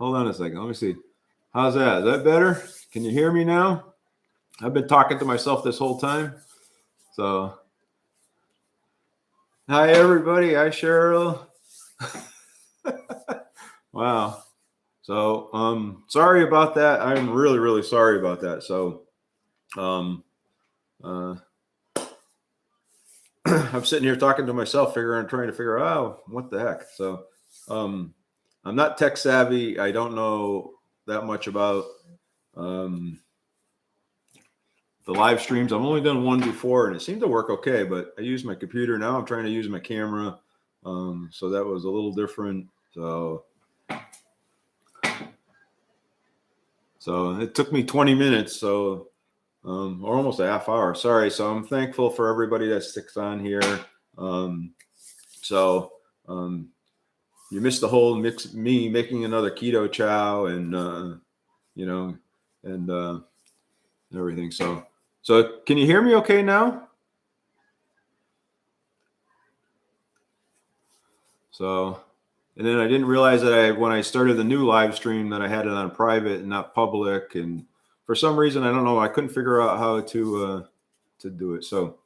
Hold on a second. Let me see. How's that? Is that better? Can you hear me now? I've been talking to myself this whole time. So, hi, everybody. Hi, Cheryl. Wow. So, sorry about that. I'm really, really sorry about that. So, I'm sitting here talking to myself, trying to figure out, oh, what the heck. So, I'm not tech savvy. I don't know that much about the live streams. I've only done one before, and it seemed to work okay. But I use my computer now. I'm trying to use my camera, so that was a little different. So it took me 20 minutes. So. Or almost a half hour. Sorry. So I'm thankful for everybody that sticks on here. You missed the whole me making another keto chow and everything. So can you hear me okay now? So, and then I didn't realize that when I started the new live stream that I had it on private and not public, and for some reason I don't know, I couldn't figure out how to do it. So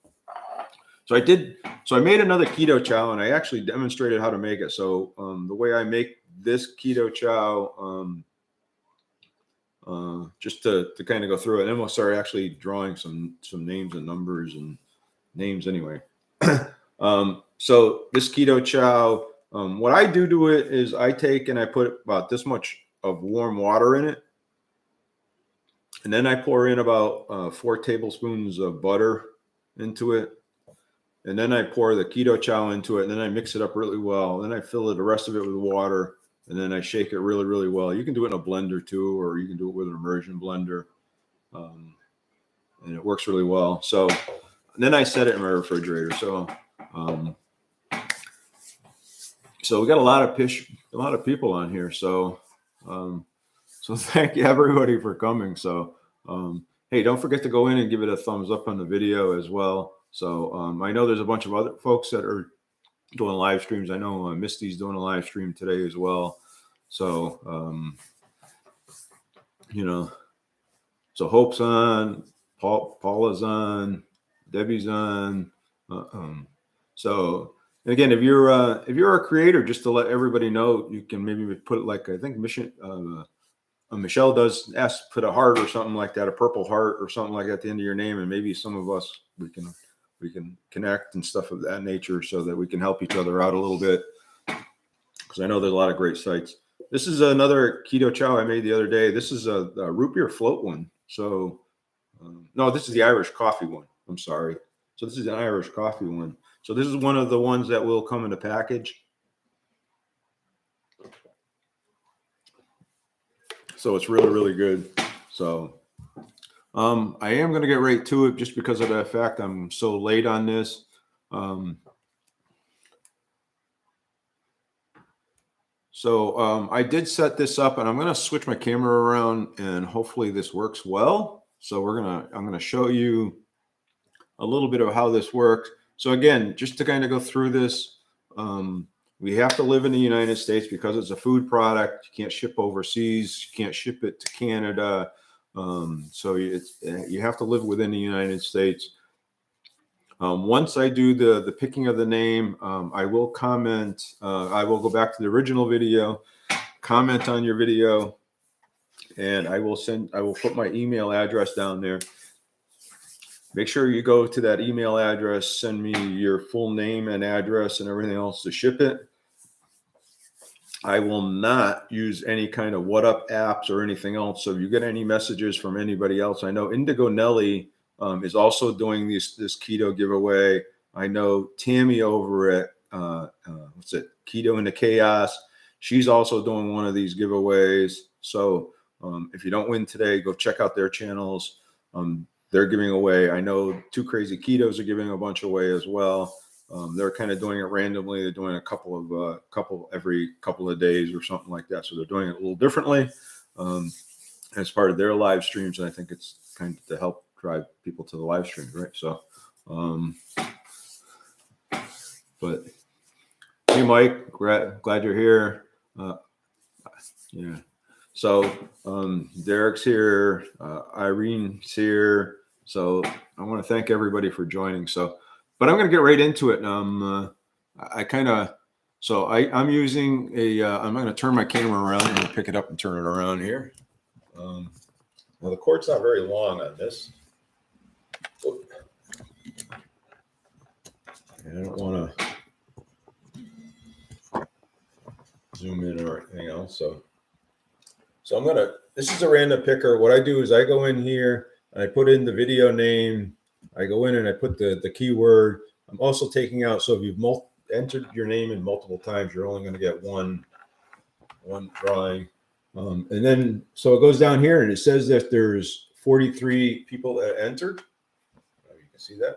I did. So I made another keto chow, and I actually demonstrated how to make it. So the way I make this keto chow, just to kind of go through it, and then we'll start actually drawing some names and numbers and names anyway. So this keto chow, what I do to it is I take and I put about this much of warm water in it, and then I pour in about 4 tablespoons of butter into it. And then I pour the keto chow into it, and then I mix it up really well. Then I fill the rest of it with water, and then I shake it really, really well. You can do it in a blender too, or you can do it with an immersion blender, and it works really well. So then I set it in my refrigerator. So we got a lot of people on here. So thank you everybody for coming. So hey, don't forget to go in and give it a thumbs up on the video as well. So I know there's a bunch of other folks that are doing live streams. I know Misty's doing a live stream today as well. So, so Hope's on, Paula's on, Debbie's on. So again, if you're a creator, just to let everybody know, you can maybe put it like, I think Michelle does put a heart or something like that, a purple heart or something like that at the end of your name. And maybe some of us, we can connect and stuff of that nature so that we can help each other out a little bit. Because I know there's a lot of great sites. This is another keto chow I made the other day. This is a root beer float one. So, no, this is the Irish coffee one. I'm sorry. So this is an Irish coffee one. So this is one of the ones that will come in a package. So it's really, really good. So I am going to get right to it just because of the fact I'm so late on this. I did set this up, and I'm going to switch my camera around, and hopefully this works well. So I'm going to show you a little bit of how this works. So again, just to kind of go through this, we have to live in the United States because it's a food product. You can't ship overseas. You can't ship it to Canada. So you have to live within the United States. Once I do the picking of the name, I will comment. I will go back to the original video, comment on your video, and I will put my email address down there. Make sure you go to that email address, send me your full name and address and everything else to ship it. I will not use any kind of WhatsApp apps or anything else. So if you get any messages from anybody else, I know Indigo Nelly is also doing this keto giveaway. I know Tammy over at Keto into Chaos. She's also doing one of these giveaways. So if you don't win today, go check out their channels. They're giving away. I know Two Crazy Ketos are giving a bunch away as well. They're kind of doing it randomly. They're doing a couple every couple of days or something like that. So they're doing it a little differently as part of their live streams. And I think it's kind of to help drive people to the live streams, right? So, but hey, Mike, glad you're here. Yeah. So Derek's here, Irene's here. So I want to thank everybody for joining. So, but I'm going to get right into it. I'm using I'm going to turn my camera around. I'm going to pick it up and turn it around here. Well, the cord's not very long on this. And I don't want to zoom in or anything else. So this is a random picker. What I do is I go in here and I put in the video name. I go in and I put the keyword. I'm also taking out, so if you've entered your name in multiple times, you're only going to get one drawing. And then, so it goes down here and it says that there's 43 people that entered. You can see that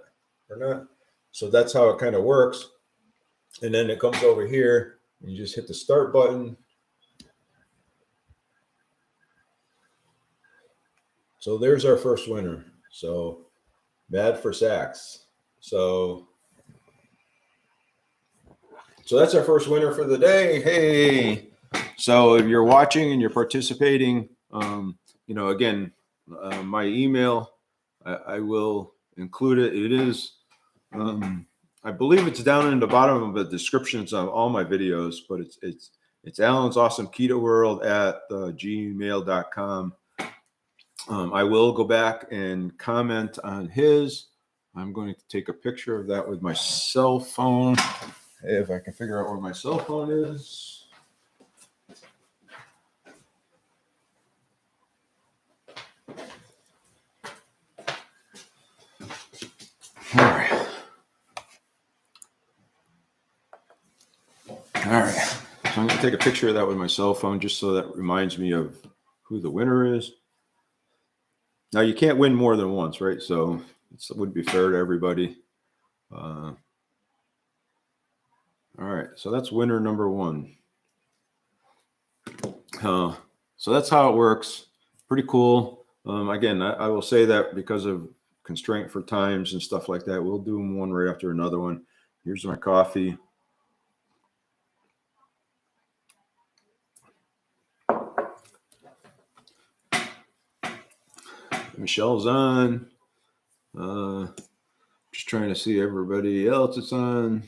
or not. So that's how it kind of works. And then it comes over here and you just hit the start button. So there's our first winner. So Mad for Sacks. So that's our first winner for the day. Hey. So if you're watching and you're participating, again, my email, I will include it. It is, I believe it's down in the bottom of the descriptions of all my videos, but it's Alan's Awesome Keto World at gmail.com. I will go back and comment on his. I'm going to take a picture of that with my cell phone. If I can figure out where my cell phone is. All right. So I'm going to take a picture of that with my cell phone just so that reminds me of who the winner is. Now, you can't win more than once, right? So it would be fair to everybody. All right. So that's winner number one. So that's how it works. Pretty cool. Again, I will say that because of constraint for times and stuff like that, we'll do them one right after another one. Here's my coffee. Michelle's on. Just trying to see everybody else that's on.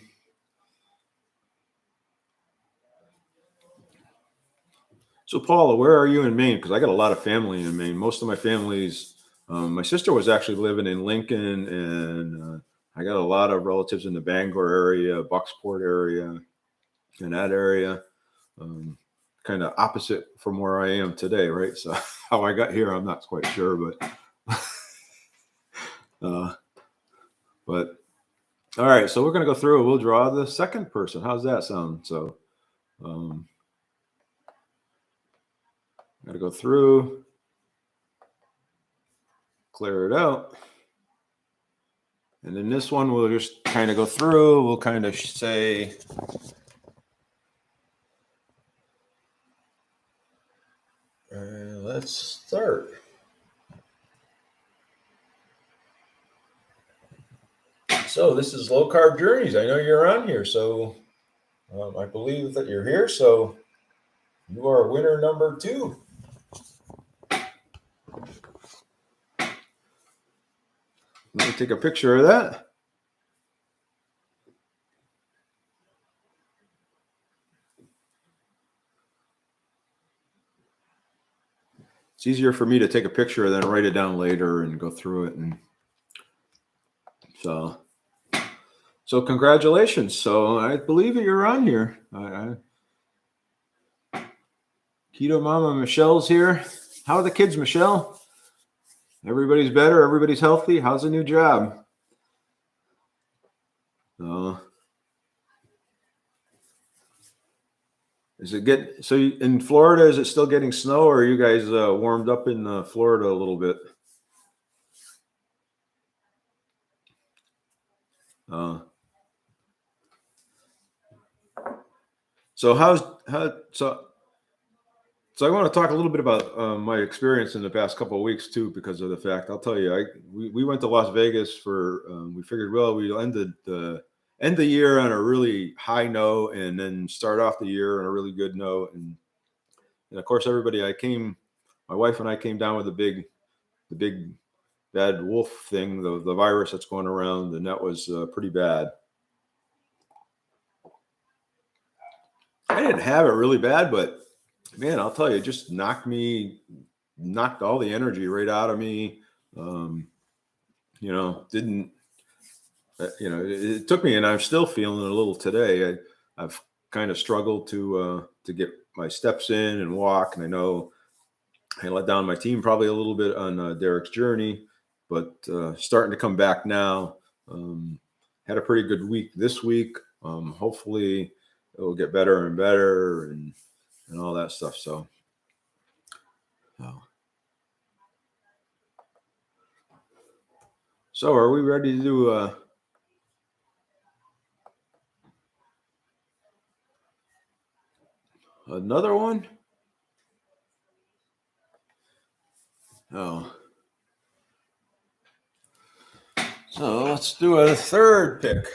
So Paula, where are you in Maine? Because I got a lot of family in Maine. Most of my family's, my sister was actually living in Lincoln, and I got a lot of relatives in the Bangor area, Bucksport area, in that area. Kind of opposite from where I am today, right? So how I got here, I'm not quite sure, but all right. So we're going to go through. We'll draw the second person. How's that sound? So got to go through, clear it out. And then this one, we'll just kind of go through. We'll kind of say, let's start. So this is Low Carb Journeys. I know you're on here, so I believe that you're here. So you are winner number 2. Let me take a picture of that. It's easier for me to take a picture than write it down later and go through it. And so congratulations. So I believe that you're on here. Keto Mama Michelle's here. How are the kids, Michelle? Everybody's better. Everybody's healthy. How's the new job? Is it so in Florida? Is it still getting snow, or are you guys warmed up in Florida a little bit? So So I want to talk a little bit about my experience in the past couple of weeks too, because of the fact I'll tell you, we went to Las Vegas for we figured, well, we'll end the year on a really high note and then start off the year on a really good note. And And of course, everybody, my wife and I came down with the big bad wolf thing, the virus that's going around, and that was pretty bad. I didn't have it really bad, but man, I'll tell you, it just knocked all the energy right out of me. Didn't it took me, and I'm still feeling it a little today. I've kind of struggled to get my steps in and walk, and I know I let down my team probably a little bit on Derek's journey, but starting to come back now. Had a pretty good week this week. Hopefully, it will get better and better, and all that stuff. So are we ready to do another one? Oh. So let's do a third pick.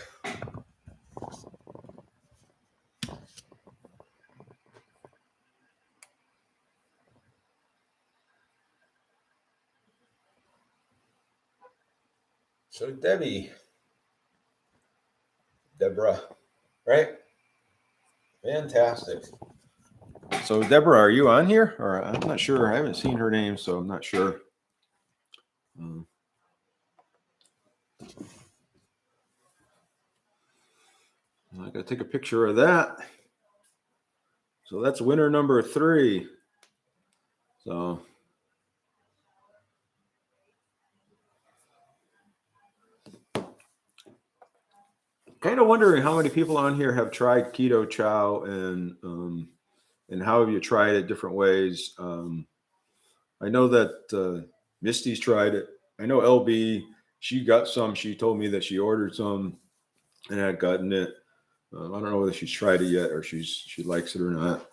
So Deborah, right? Fantastic. So Deborah, are you on here? Or I'm not sure. I haven't seen her name, so I'm not sure. I gotta take a picture of that. So that's winner number 3. So kind of wondering how many people on here have tried Keto Chow, and how have you tried it different ways. I know that Misty's tried it. I know LB, she got some. She told me that she ordered some and had gotten it. I don't know whether she's tried it yet or she likes it or not.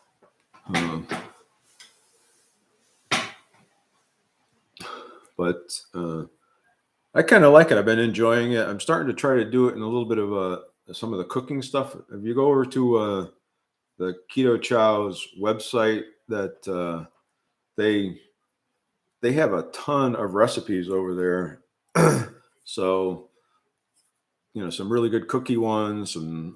But I kind of like it. I've been enjoying it. I'm starting to try to do it in a little bit of some of the cooking stuff. If you go over to the Keto Chow's website, that they have a ton of recipes over there. So, some really good cookie ones, some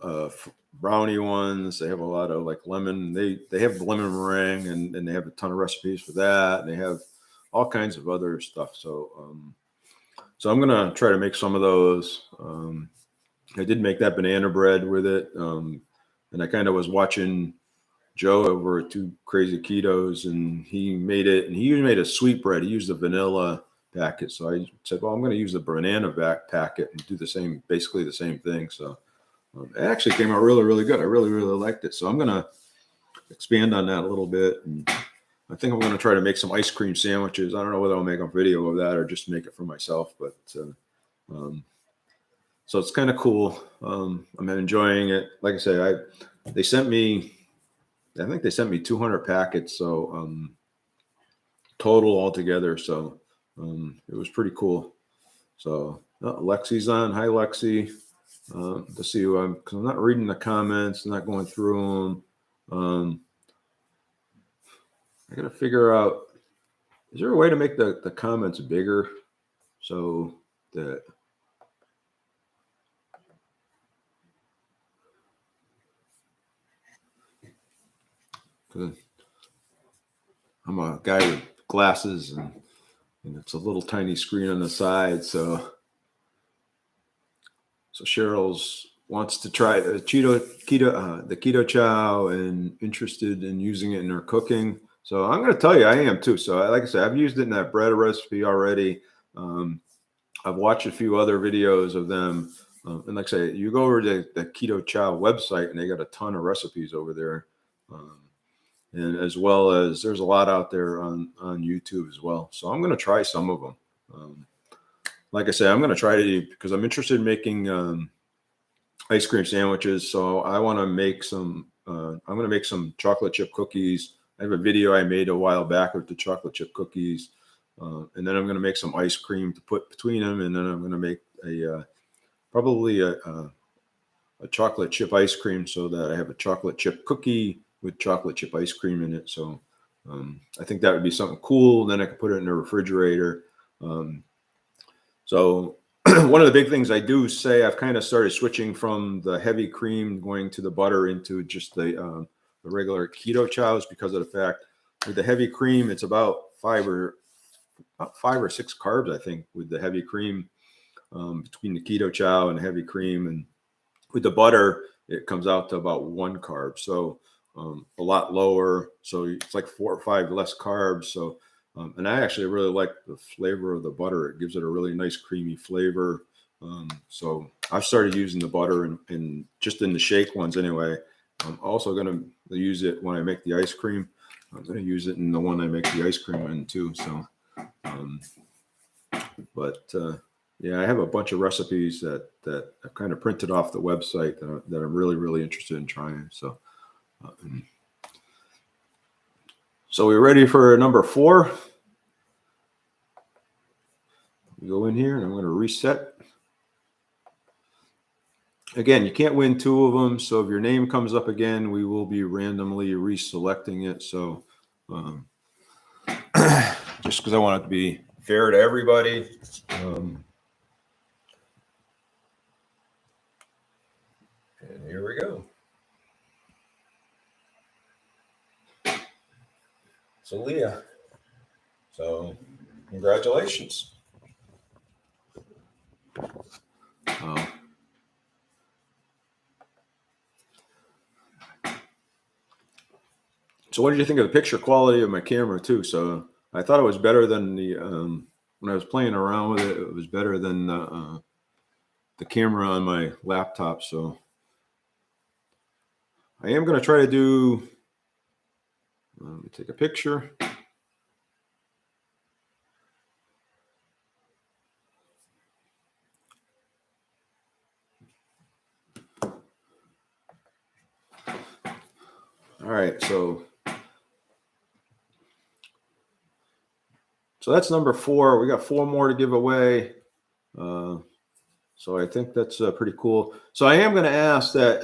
brownie ones. They have a lot of like lemon. They have the lemon meringue, and they have a ton of recipes for that. And they have all kinds of other stuff. So I'm gonna try to make some of those. I did make that banana bread with it, and I kind of was watching Joe over at Two Crazy Ketos, and he made it, and he made a sweet bread. He used the vanilla packet. So I said, well, I'm going to use the banana packet and do basically the same thing. So it actually came out really, really good. I really, really liked it. So I'm going to expand on that a little bit. And I think I'm going to try to make some ice cream sandwiches. I don't know whether I'll make a video of that or just make it for myself, but so it's kind of cool. I'm enjoying it. Like I say, I think they sent me 200 packets. So total altogether. So it was pretty cool. So Lexi's on. Hi, Lexi. Let's see who because I'm not reading the comments, not going through them. I got to figure out, is there a way to make the comments bigger so that I'm a guy with glasses and it's a little tiny screen on the side. So Cheryl's wants to try the Keto Chow and interested in using it in her cooking. So I'm going to tell you, I am too. So like I said, I've used it in that bread recipe already. I've watched a few other videos of them. And like I say, you go over to the Keto Chow website and they got a ton of recipes over there. And as well as there's a lot out there on YouTube as well. So I'm going to try some of them. Like I say, I'm going to try to, because I'm interested in making ice cream sandwiches. So I want to make some, I'm going to make some chocolate chip cookies. I have a video I made a while back with the chocolate chip cookies. And then I'm going to make some ice cream to put between them. And then I'm going to make probably a chocolate chip ice cream so that I have a chocolate chip cookie with chocolate chip ice cream in it. So I think that would be something cool. Then I could put it in the refrigerator. So one of the big things I do say, I've kind of started switching from the heavy cream going to the butter into just the regular Keto Chows, because of the fact with the heavy cream, it's about five or six carbs, I think, with the heavy cream, between the Keto Chow and the heavy cream. And with the butter, it comes out to about 1 carb. So a lot lower. So it's like 4 or 5 less carbs. So, and I actually really like the flavor of the butter. It gives it a really nice creamy flavor. So I've started using the butter and just in the shake ones anyway. I'm also going to use it when I make the ice cream. I'm going to use it in the one I make the ice cream in too. So, yeah, I have a bunch of recipes that I kind of printed off the website that I'm really, really interested in trying. So, so we're ready for number 4. We go in here and I'm going to reset. Again, you can't win 2 of them. So if your name comes up again, we will be randomly reselecting it. So just because I want it to be fair to everybody. And here we go. So Leah, so congratulations. So what did you think of the picture quality of my camera too? So I thought it was better than the when I was playing around with it. It was better than the camera on my laptop. So I am going to try to do. Let me take a picture. All right, so that's number 4. We got 4 more to give away. So I think that's pretty cool. So I am going to ask that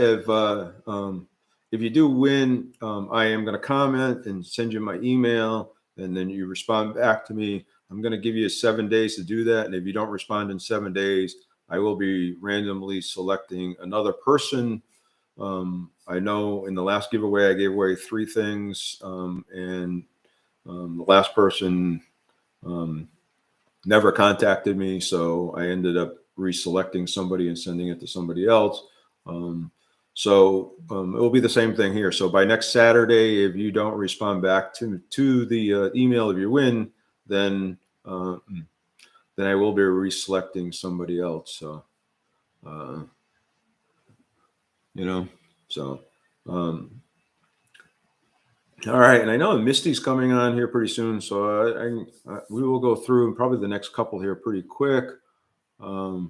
if you do win, I am going to comment and send you my email, and then you respond back to me. I'm going to give you 7 days to do that, and if you don't respond in 7 days, I will be randomly selecting another person. I know in the last giveaway I gave away 3 things, and the last person never contacted me, so I ended up reselecting somebody and sending it to somebody else. So it will be the same thing here. So by next Saturday, if you don't respond back to the email if you win, then I will be reselecting somebody else. So so all right, and I know Misty's coming on here pretty soon, so we will go through probably the next couple here pretty quick. Because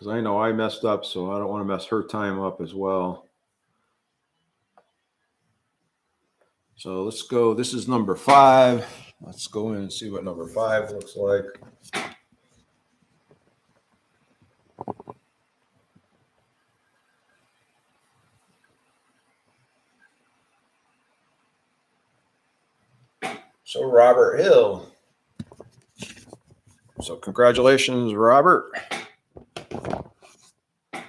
I know I messed up, so I don't want to mess her time up as well. So let's go. This is number 5. Let's go in and see what number 5 looks like. So Robert Hill. So congratulations, Robert.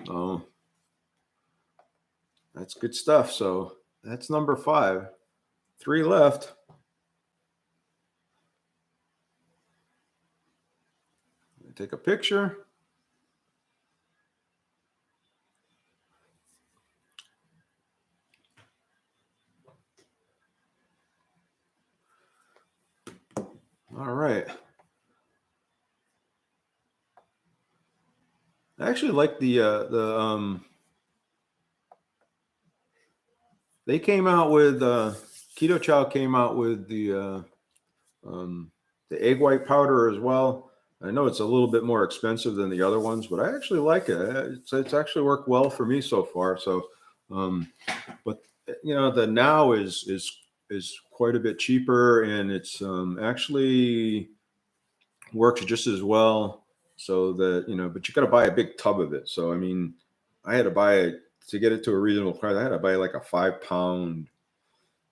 Oh, that's good stuff. So that's number 5. 3 left. Take a picture. All right. I actually like they came out with Keto Chow came out with the egg white powder as well. I know it's a little bit more expensive than the other ones, but I actually like it. It's actually worked well for me so far. So, but the now is quite a bit cheaper, and it's actually works just as well. So that but you got to buy a big tub of it. So I mean, I had to buy it to get it to a reasonable price. I had to buy like a 5-pound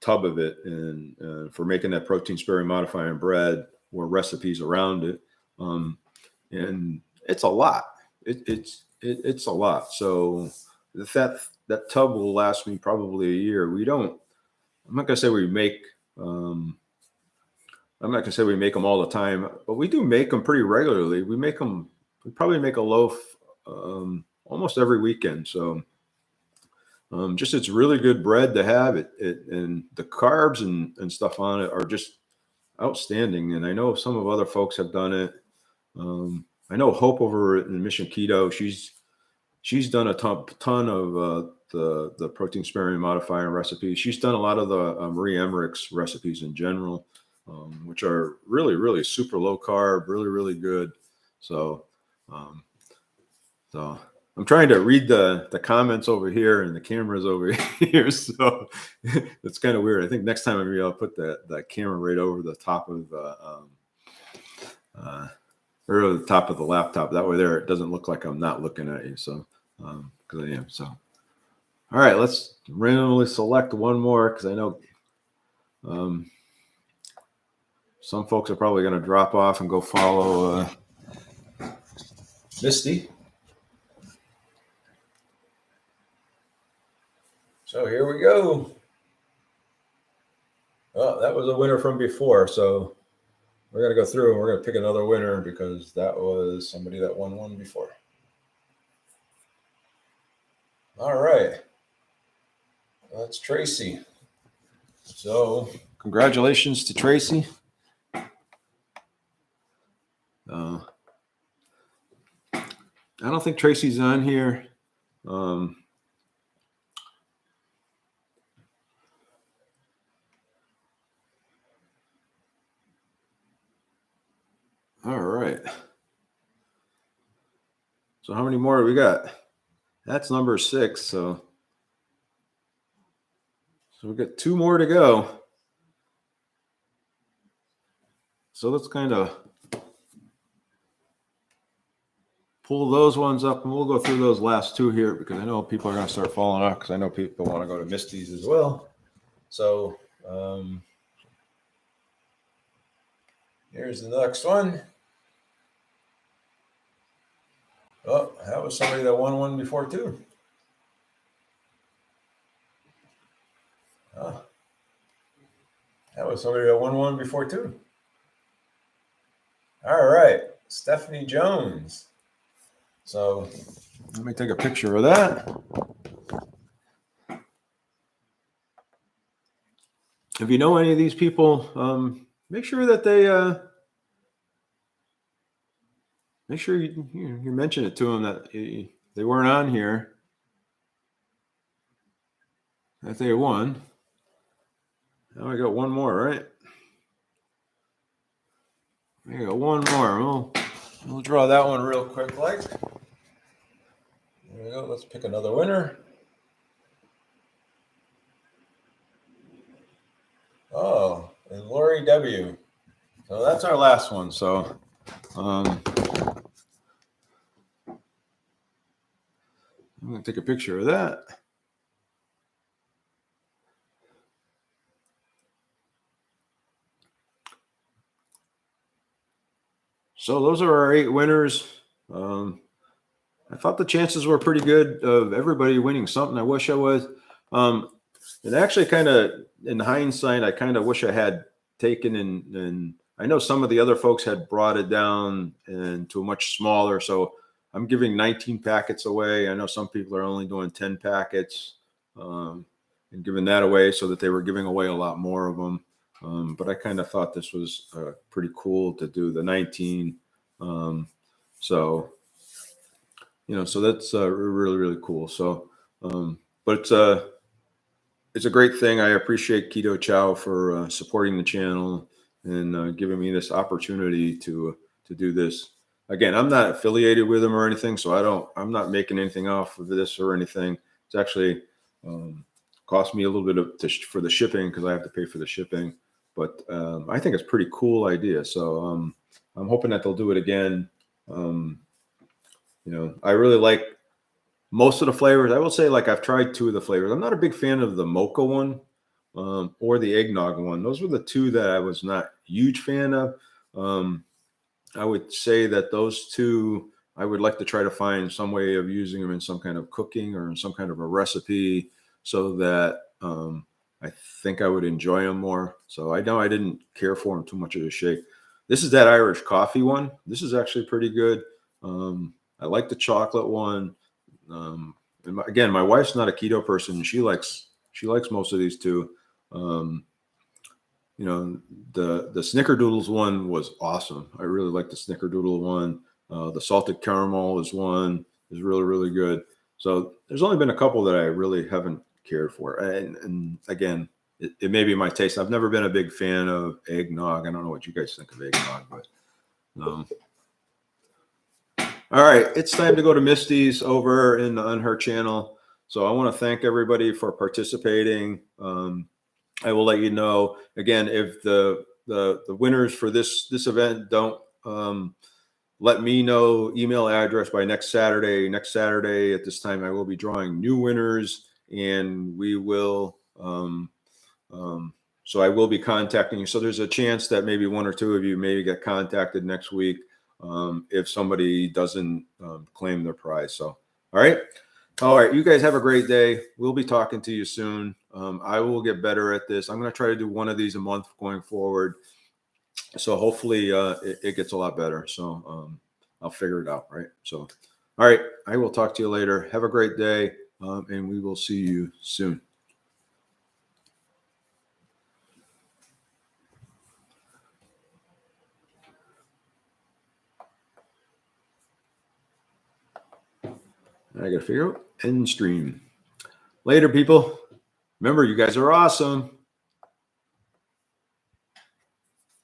tub of it, and for making that protein sparing modifying bread or recipes around it. And it's a lot. It's a lot. So that tub will last me probably a year. I'm not gonna say we make. I'm not gonna say we make them all the time, but we do make them pretty regularly. We make them. We probably make a loaf almost every weekend. So just it's really good bread to have. It and the carbs and stuff on it are just outstanding. And I know some of other folks have done it. I know Hope over in Mission Keto. She's done a ton of the protein sparing modifying recipes. She's done a lot of the Marie Emmerich's recipes in general, which are really super low carb, really good. So I'm trying to read the comments over here, and the camera's over here, so it's kind of weird. I think next time maybe I'll put that camera right over the top of or over the top of the laptop. That way, there it doesn't look like I'm not looking at you. So because I am. So all right, let's randomly select one more, because I know some folks are probably going to drop off and go follow Misty. So here we go. Oh, that was a winner from before. So we're going to go through and we're going to pick another winner, because that was somebody that won one before. All right. That's Tracy. So congratulations to Tracy. I don't think Tracy's on here. All right. So how many more do we got? That's number 6. So we got 2 more to go. So let's kind of pull those ones up, and we'll go through those last 2 here, because I know people are going to start falling off, because I know people want to go to Misty's as well. So here's the next one. Oh, that was somebody that won one before too. Oh, that was somebody that won one before too. All right, Stephanie Jones. So let me take a picture of that. If you know any of these people, make sure that make sure you mention it to them that they weren't on here, that they won. Now I got one more, right? I got one more. We'll draw that one real quick, like. There we go. Let's pick another winner. Oh, and Lori W. So that's our last one. So I'm going to take a picture of that. So those are our 8 winners. I thought the chances were pretty good of everybody winning something. I wish I was. And actually, kind of in hindsight, I kind of wish I had taken and I know some of the other folks had brought it down into a much smaller. So I'm giving 19 packets away. I know some people are only doing 10 packets and giving that away, so that they were giving away a lot more of them. But I kind of thought this was pretty cool to do the 19. So that's really cool. So, but it's a great thing. I appreciate Keto Chow for supporting the channel and giving me this opportunity to do this. Again, I'm not affiliated with them or anything, so I'm not making anything off of this or anything. It's actually cost me a little bit for the shipping, because I have to pay for the shipping. But I think it's a pretty cool idea. So I'm hoping that they'll do it again. I really like most of the flavors. I will say, like, I've tried 2 of the flavors. I'm not a big fan of the mocha one, or the eggnog one. Those were the two that I was not a huge fan of. I would say that those two, I would like to try to find some way of using them in some kind of cooking or in some kind of a recipe so that I think I would enjoy them more. So I know I didn't care for them too much of a shake. This is that Irish coffee one. This is actually pretty good. I like the chocolate one. And again, my wife's not a keto person. She likes most of these too. You know, the snickerdoodles one was awesome. I really like the snickerdoodle one. The salted caramel is really, really good. So there's only been a couple that I really haven't cared for. And again, it may be my taste. I've never been a big fan of eggnog. I don't know what you guys think of eggnog, but all right, it's time to go to Misty's over on her channel. So I want to thank everybody for participating. I will let you know again if the winners for this event don't let me know email address by next Saturday. Next Saturday at this time, I will be drawing new winners, and we will. So I will be contacting you. So there's a chance that maybe one or two of you may get contacted next week if somebody doesn't claim their prize. So all right. All right, you guys have a great day. We'll be talking to you soon. I will get better at this. I'm going to try to do one of these a month going forward. So hopefully it gets a lot better. So I'll figure it out, right? So, all right, I will talk to you later. Have a great day, and we will see you soon. I got to figure out end stream. Later, people. Remember, you guys are awesome.